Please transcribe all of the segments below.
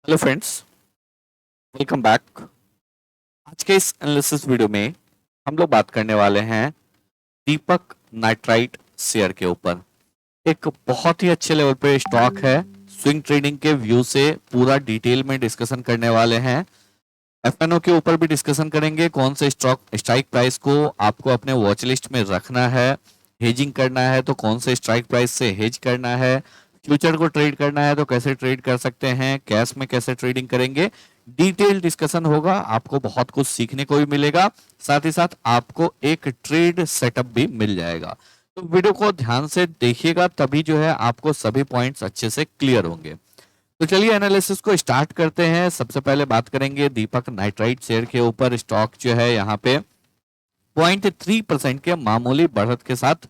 Hello friends, welcome back. आज के इस एनालिसिस वीडियो में हम लोग बात करने वाले हैं दीपक नाइट्राइट शेयर के ऊपर। एक बहुत ही अच्छे लेवल पे स्टॉक है। स्विंग ट्रेडिंग के व्यू से पूरा डिटेल में डिस्कशन करने वाले हैं। एफएनओ के ऊपर भी डिस्कशन करेंगे, कौन से स्टॉक स्ट्राइक प्राइस को आपको अपने वॉच लिस्ट में रखना है। हेजिंग करना है तो कौन से स्ट्राइक प्राइस से हेज करना है। फ्यूचर को ट्रेड करना है तो कैसे ट्रेड कर सकते हैं, कैश में कैसे ट्रेडिंग करेंगे। डिटेल डिस्कशन होगा, आपको बहुत कुछ सीखने को भी मिलेगा, साथ ही साथ आपको एक ट्रेड सेटअप भी मिल जाएगा। तो वीडियो को ध्यान से देखिएगा, तभी जो है आपको सभी पॉइंट्स अच्छे से क्लियर होंगे। तो चलिए एनालिसिस को स्टार्ट करते हैं। सबसे पहले बात करेंगे दीपक नाइट्राइट शेयर के ऊपर। स्टॉक जो है यहाँ पे 0.3% के मामूली बढ़त के साथ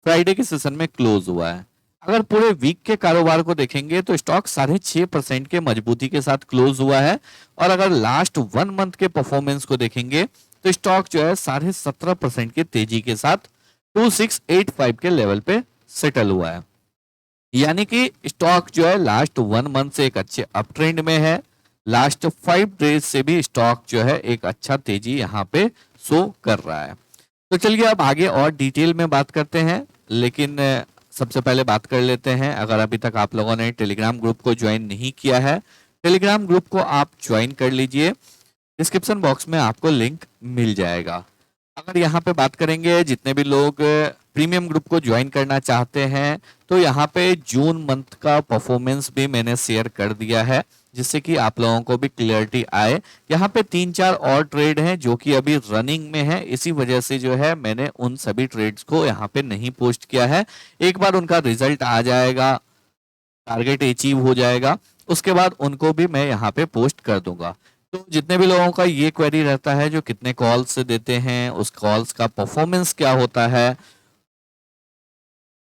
फ्राइडे के सेशन में क्लोज हुआ है। अगर पूरे वीक के कारोबार को देखेंगे तो स्टॉक 6.5% के मजबूती के साथ क्लोज हुआ है। और अगर लास्ट 1 मंथ के परफॉर्मेंस को देखेंगे तो स्टॉक जो है 17.5% की तेजी के साथ 2685 के लेवल पे सेटल हुआ है। यानी कि स्टॉक जो है लास्ट 1 मंथ से एक अच्छे अप ट्रेंड में है। लास्ट 5 डेज से भी स्टॉक जो है एक अच्छा तेजी यहाँ पे शो कर रहा है। तो चलिए अब आगे और डिटेल में बात करते हैं, लेकिन सबसे पहले बात कर लेते हैं। अगर अभी तक आप लोगों ने टेलीग्राम ग्रुप को ज्वाइन नहीं किया है, टेलीग्राम ग्रुप को आप ज्वाइन कर लीजिए। डिस्क्रिप्शन बॉक्स में आपको लिंक मिल जाएगा। अगर यहाँ पे बात करेंगे जितने भी लोग प्रीमियम ग्रुप को ज्वाइन करना चाहते हैं, तो यहाँ पे जून मंथ का परफॉर्मेंस भी मैंने शेयर कर दिया है, जिससे कि आप लोगों को भी क्लियरिटी आए। यहाँ पे 3-4 और ट्रेड हैं जो कि अभी रनिंग में है, इसी वजह से जो है मैंने उन सभी ट्रेड्स को यहाँ पे नहीं पोस्ट किया है। एक बार उनका रिजल्ट आ जाएगा, टारगेट अचीव हो जाएगा, उसके बाद उनको भी मैं यहाँ पे पोस्ट कर दूंगा। तो जितने भी लोगों का ये क्वेरी रहता है जो कितने कॉल्स देते हैं, उस कॉल्स का परफॉर्मेंस क्या होता है,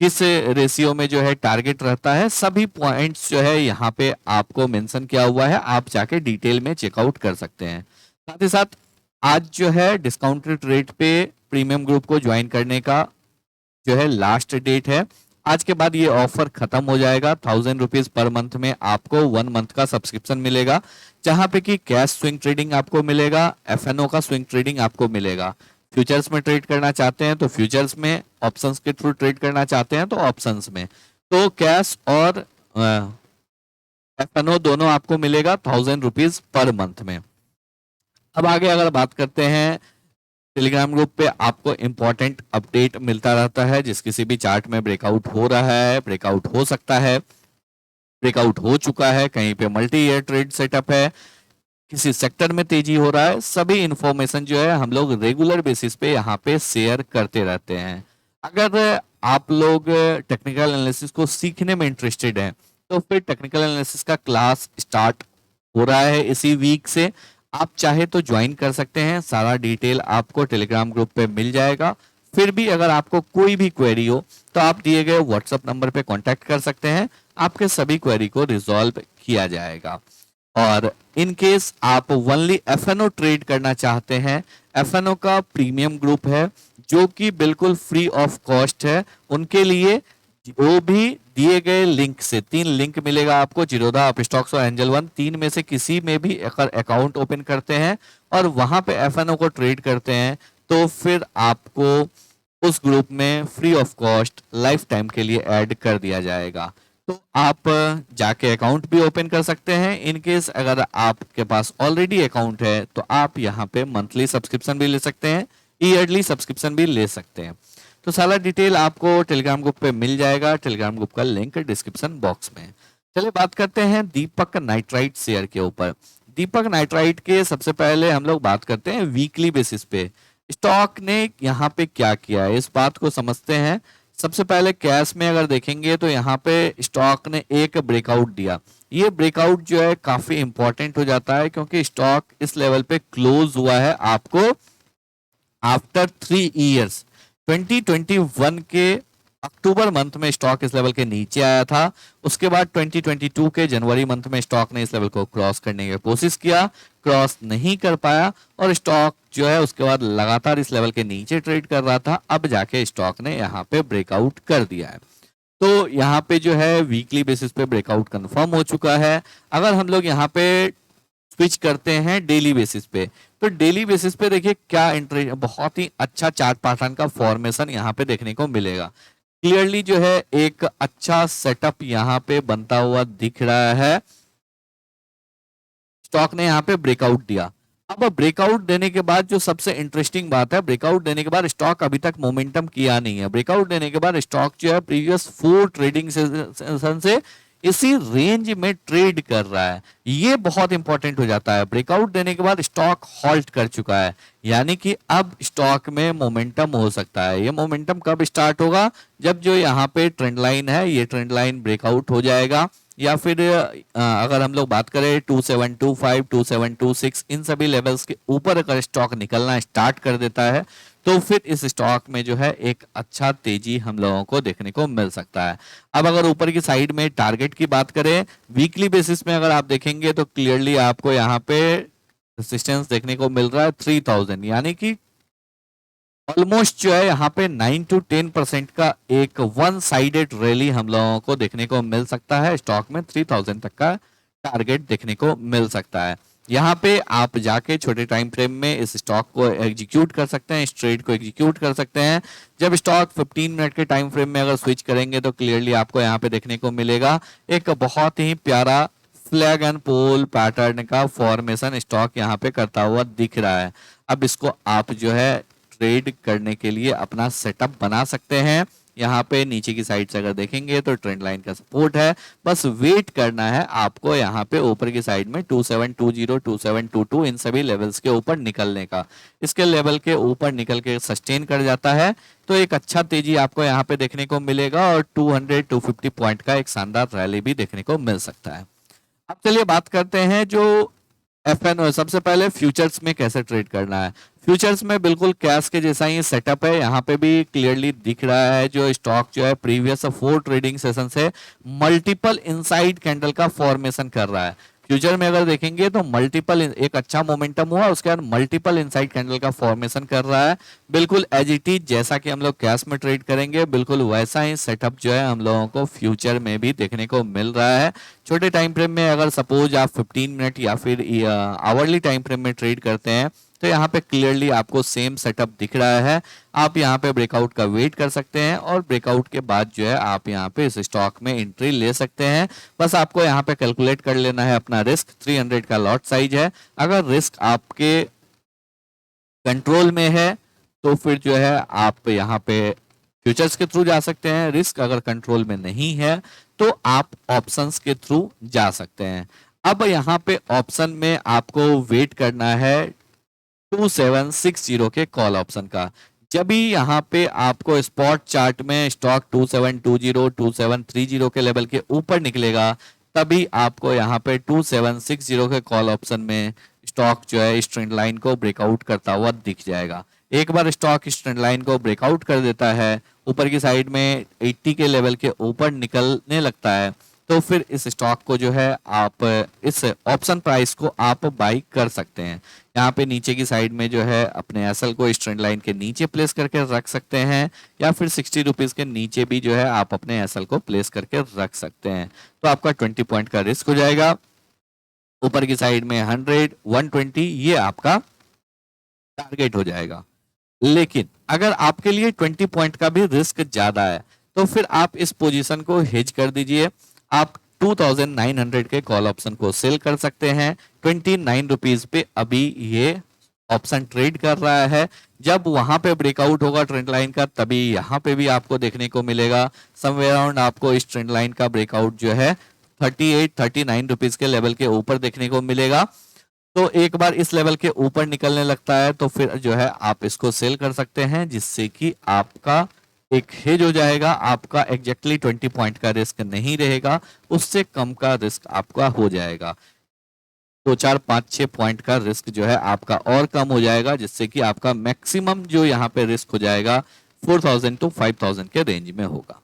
किस रेशियो में जो है टारगेट रहता है, सभी पॉइंट्स जो है यहाँ पे आपको मेंशन किया हुआ है। आप जाके डिटेल में चेकआउट कर सकते हैं। साथ ही साथ आज जो है डिस्काउंटेड रेट पे प्रीमियम ग्रुप को ज्वाइन करने का जो है लास्ट डेट है। आज के बाद ये ऑफर खत्म हो जाएगा। 1000 रुपीज पर मंथ में आपको 1 मंथ का सब्सक्रिप्शन मिलेगा, जहां पे कि कैश स्विंग ट्रेडिंग आपको मिलेगा, एफएनओ का स्विंग ट्रेडिंग आपको मिलेगा। फ्यूचर्स में ट्रेड करना चाहते हैं तो फ्यूचर्स में, ऑप्शंस के थ्रू ट्रेड करना चाहते हैं तो ऑप्शंस में। तो कैश और एफएनओ दोनों आपको मिलेगा 1000 रुपीज पर मंथ में। अब आगे अगर बात करते हैं, टेलीग्राम ग्रुप पे आपको इंपॉर्टेंट अपडेट मिलता रहता है। जिस किसी भी चार्ट में ब्रेकआउट हो रहा है, ब्रेकआउट हो सकता है, ब्रेकआउट हो चुका है, कहीं पे मल्टी ईयर ट्रेड सेटअप है, किसी सेक्टर में तेजी हो रहा है, सभी इंफॉर्मेशन जो है हम लोग रेगुलर बेसिस पे यहाँ पे शेयर करते रहते हैं। अगर आप लोग टेक्निकल एनालिसिस को सीखने में इंटरेस्टेड हैं, तो फिर टेक्निकल एनालिसिस का क्लास स्टार्ट हो रहा है इसी वीक से। आप चाहे तो ज्वाइन कर सकते हैं, सारा डिटेल आपको टेलीग्राम ग्रुप पे मिल जाएगा। फिर भी अगर आपको कोई भी क्वेरी हो तो आप दिए गए व्हाट्सएप नंबर पे कांटेक्ट कर सकते हैं, आपके सभी क्वेरी को रिजॉल्व किया जाएगा। और इन केस आप ओनली एफएनओ ट्रेड करना चाहते हैं, एफएनओ का प्रीमियम ग्रुप है जो कि बिल्कुल फ्री ऑफ कॉस्ट है। उनके लिए जो भी दिए गए लिंक से 3 लिंक मिलेगा आपको, जीरोधा, अपस्टॉक्स और एंजल वन, 3 में से किसी में भी अगर अकाउंट ओपन करते हैं और वहां पे एफएनओ को ट्रेड करते हैं, तो फिर आपको उस ग्रुप में free of cost life time के लिए ऐड कर दिया जाएगा। तो आप जाके अकाउंट भी ओपन कर सकते हैं। इन केस अगर आपके पास ऑलरेडी अकाउंट है तो आप यहाँ पे मंथली सब्सक्रिप्शन भी ले सकते हैं, ईयरली सब्सक्रिप्शन भी ले सकते हैं। तो सारा डिटेल आपको टेलीग्राम ग्रुप पे मिल जाएगा, टेलीग्राम ग्रुप का लिंक डिस्क्रिप्शन बॉक्स में। चलिए बात करते हैं दीपक नाइट्राइट शेयर के ऊपर। दीपक नाइट्राइट के सबसे पहले हम लोग बात करते हैं वीकली बेसिस पे स्टॉक ने यहाँ पे क्या किया है, इस बात को समझते हैं। सबसे पहले कैश में अगर देखेंगे तो यहाँ पे स्टॉक ने एक ब्रेकआउट दिया। ये ब्रेकआउट जो है काफी इंपॉर्टेंट हो जाता है, क्योंकि स्टॉक इस लेवल पे क्लोज हुआ है आपको आफ्टर 3 इयर्स। 2021 के अक्टूबर मंथ में स्टॉक इस लेवल के नीचे आया था। उसके बाद 2022 के जनवरी मंथ में स्टॉक ने इस लेवल को क्रॉस करने की कोशिश किया, क्रॉस नहीं कर पाया, और स्टॉक जो है उसके बाद लगातार इस लेवल के नीचे ट्रेड कर रहा था। अब जाके स्टॉक ने यहाँ पे ब्रेकआउट कर दिया है। तो यहाँ पे जो है वीकली बेसिस पे ब्रेकआउट कंफर्म हो चुका है। अगर हम लोग यहाँ पे स्विच करते हैं डेली बेसिस पे, तो डेली बेसिस पे देखिए क्या इंटरेस्ट, बहुत ही अच्छा चार्ट पैटर्न का फॉर्मेशन यहाँ पे देखने को मिलेगा। क्लियरली जो है एक अच्छा सेटअप यहाँ पे बनता हुआ दिख रहा है। स्टॉक ने यहाँ पे ब्रेकआउट दिया। अब ब्रेकआउट देने के बाद जो सबसे इंटरेस्टिंग बात है, ब्रेकआउट देने के बाद स्टॉक अभी तक मोमेंटम किया नहीं है। ब्रेकआउट देने के बाद स्टॉक जो है प्रीवियस 4 ट्रेडिंग सेशन से इसी रेंज में ट्रेड कर रहा है। ये बहुत इंपॉर्टेंट हो जाता है। ब्रेकआउट देने के बाद स्टॉक हॉल्ट कर चुका है, यानी कि अब स्टॉक में मोमेंटम हो सकता है। ये मोमेंटम कब स्टार्ट होगा? जब जो यहाँ पे ट्रेंड लाइन है, ये ट्रेंड लाइन ब्रेकआउट हो जाएगा, या फिर अगर हम लोग बात करें 2725, 2726 इन सभी लेवल्स के ऊपर अगर स्टॉक निकलना स्टार्ट कर देता है, तो फिर इस स्टॉक में जो है एक अच्छा तेजी हम लोगों को देखने को मिल सकता है। अब अगर ऊपर की साइड में टारगेट की बात करें, वीकली बेसिस में अगर आप देखेंगे तो क्लियरली आपको यहाँ पे रेजिस्टेंस देखने को मिल रहा है 3000, यानी कि ऑलमोस्ट जो है यहाँ पे 9 to 10% का एक वन साइडेड रैली हम लोगों को देखने को मिल सकता है। स्टॉक में 3000 तक का टारगेट देखने को मिल सकता है। यहाँ पे आप जाके छोटे टाइम फ्रेम में इस स्टॉक को एग्जीक्यूट कर सकते हैं, इस ट्रेड को एग्जीक्यूट कर सकते हैं। जब स्टॉक 15 मिनट के टाइम फ्रेम में अगर स्विच करेंगे तो क्लियरली आपको यहाँ पे देखने को मिलेगा एक बहुत ही प्यारा फ्लैग एंड पोल पैटर्न का फॉर्मेशन स्टॉक यहाँ पे करता हुआ दिख रहा है। अब इसको आप जो है ट्रेड करने के लिए अपना सेटअप बना सकते हैं। यहाँ पे नीचे की साइड से अगर देखेंगे तो ट्रेंड लाइन का सपोर्ट है, बस वेट करना है आपको यहाँ पे ऊपर की साइड में 2720, 2722 इन सभी लेवल्स के ऊपर निकलने का। इसके लेवल के ऊपर निकल के सस्टेन कर जाता है तो एक अच्छा तेजी आपको यहाँ पे देखने को मिलेगा और 200-250 पॉइंट का एक शानदार रैली भी देखने को मिल सकता है। अब चलिए बात करते हैं जो एफएनओ, सबसे पहले फ्यूचर्स में कैसे ट्रेड करना है। फ्यूचर्स में बिल्कुल कैश के जैसा ही सेटअप है। यहाँ पे भी क्लियरली दिख रहा है जो स्टॉक जो है प्रीवियस 4 ट्रेडिंग सेशन से मल्टीपल इनसाइड कैंडल का फॉर्मेशन कर रहा है। फ्यूचर में अगर देखेंगे तो मल्टीपल एक अच्छा मोमेंटम हुआ, उसके बाद मल्टीपल इनसाइड कैंडल का फॉर्मेशन कर रहा है। बिल्कुल एज इट इज जैसा कि हम लोग कैश में ट्रेड करेंगे, बिल्कुल वैसा ही सेटअप जो है हम लोगों को फ्यूचर में भी देखने को मिल रहा है। छोटे टाइम फ्रेम में अगर सपोज आप 15 मिनट या फिर आवरली टाइम फ्रेम में ट्रेड करते हैं तो यहाँ पे क्लियरली आपको सेम सेटअप दिख रहा है। आप यहाँ पे ब्रेकआउट का वेट कर सकते हैं और ब्रेकआउट के बाद जो है आप यहाँ पे इस स्टॉक में एंट्री ले सकते हैं। बस आपको यहाँ पे कैलकुलेट कर लेना है अपना रिस्क। 300 का लॉट साइज है। अगर रिस्क आपके कंट्रोल में है तो फिर जो है आप यहाँ पे फ्यूचर्स के थ्रू जा सकते हैं। रिस्क अगर कंट्रोल में नहीं है तो आप ऑप्शंस के थ्रू जा सकते हैं। अब यहाँ पे ऑप्शन में आपको वेट करना है 2760 के कॉल ऑप्शन का। जब भी यहाँ पे आपको स्पॉट चार्ट में स्टॉक 2720, 2730 के लेवल के ऊपर निकलेगा, तभी आपको यहाँ पे 2760 के कॉल ऑप्शन में स्टॉक जो है इस ट्रेंड लाइन को ब्रेकआउट करता हुआ दिख जाएगा। एक बार स्टॉक इस ट्रेंड लाइन को ब्रेकआउट कर देता है, ऊपर की साइड में 80 के लेवल के ऊपर निकलने लगता है, तो फिर इस स्टॉक को जो है आप इस ऑप्शन प्राइस को आप बाई कर सकते हैं। यहाँ पे नीचे की साइड में जो है अपने एसएल को इस ट्रेंड लाइन के नीचे प्लेस करके रख सकते हैं, या फिर 60 रुपीज के नीचे भी जो है आप अपने एसएल को प्लेस करके रख सकते हैं। तो आपका 20 पॉइंट का रिस्क हो जाएगा। ऊपर की साइड में 100, 120 ये आपका टारगेट हो जाएगा। लेकिन अगर आपके लिए 20 पॉइंट का भी रिस्क ज्यादा है तो फिर आप इस पोजीशन को हेज कर दीजिए। आप 2900 के कॉल ऑप्शन को सेल कर सकते हैं। 29 रुपीज पे अभी ये ऑप्शन ट्रेड कर रहा है। जब वहां पे ब्रेकआउट होगा ट्रेंड लाइन का, तभी यहाँ पे भी आपको देखने को मिलेगा समवेयर अराउंड आपको इस ट्रेंड लाइन का ब्रेकआउट जो है 38-39 रुपीज के लेवल के ऊपर देखने को मिलेगा। तो एक बार इस लेवल के ऊपर निकलने लगता है तो फिर जो है आप इसको सेल कर सकते हैं, जिससे कि आपका एक हेज हो जाएगा। आपका एग्जैक्टली 20 पॉइंट का रिस्क नहीं रहेगा, उससे कम का रिस्क आपका हो जाएगा। 2-4-5-6 पॉइंट का रिस्क जो है आपका और कम हो जाएगा, जिससे कि आपका मैक्सिमम जो यहाँ पे रिस्क हो जाएगा 4000 to 5000 के रेंज में होगा।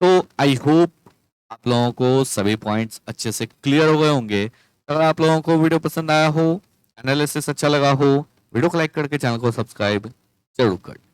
तो आई होप आप लोगों को सभी पॉइंट्स अच्छे से क्लियर हो गए होंगे। अगर आप लोगों को वीडियो पसंद आया हो, एनालिसिस अच्छा लगा हो, वीडियो को लाइक करके चैनल को सब्सक्राइब जरूर कर।